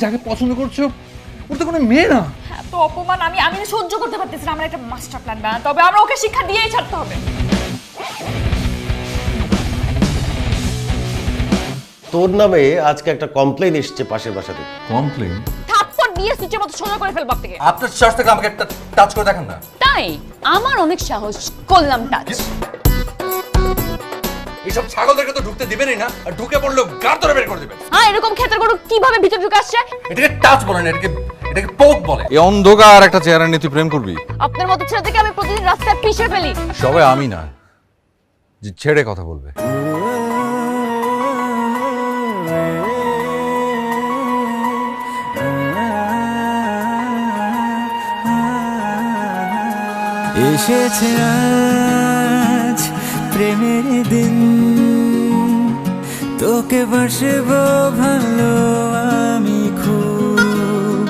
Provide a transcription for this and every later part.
যাকে পছন্দ করছো ওর তো কোনো মেয়ে না। এত অপমান আমি আমি সহ্য করতে পারতেছি না। আমার একটা মাস্টার প্ল্যান বানাতে হবে, আমরা ওকে শিক্ষা দিয়েই ছাড়তে হবে। তোর নামে আজকে একটা কমপ্লেইন এসেছে পাশের বাসা থেকে। কমপ্লেন? থাপ্পড় দিয়ে সুচের মতো সোজা করে ফেলবো থেকে। আপনার সাহস থেকে আমাকে একটা টাচ করে দেখান না। তাই আমার অনেক সাহস, করলাম টাচ। এইসব ছাগলদেরকে তো ঢুকতে দিবেনই না, আর ঢুকে পড়লেও গাড় ধরে বের করে দিবেন। হ্যাঁ, এরকম ক্ষেত্রে গরু কিভাবে ভিতরে ঢুকে আসছে? এটাকে টাচ বলে না, এটাকে পোক বলে। এই অন্ধকার একটা চেহারা নিয়ে তুই প্রেম করবি? আপনার মতো ছেলে থেকে আমি প্রতিদিন রাস্তায় পিষে ফেলি। সবাই আমি না যে ছেড়ে কথা বলবে। এসেছে আজ প্রেমের দিন, তোকে বাসবো ভালো আমি খুব,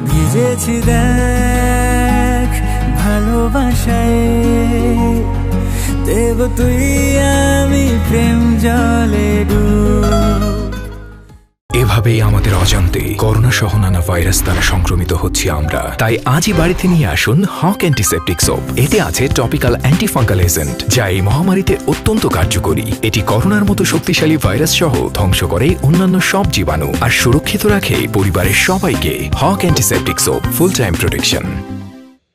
ভিজেছি দেখ ভালোবাসায়, দেব তুই আমি প্রেম জলে ডুব। এভাবেই আমাদের অজান্তে করোনা সহ নানা ভাইরাস দ্বারা সংক্রমিত হচ্ছি আমরা। তাই আজই বাড়িতে নিয়ে আসুন হক অ্যান্টিসেপটিক সোপ। এতে আছে টপিক্যাল অ্যান্টিফাঙ্গাল এজেন্ট, যা এই মহামারীতে অত্যন্ত কার্যকরী। এটি করোনার মতো শক্তিশালী ভাইরাস সহ ধ্বংস করে অন্যান্য সব জীবাণু আর সুরক্ষিত রাখে পরিবারের সবাইকে। Hok antiseptic soap, full time protection.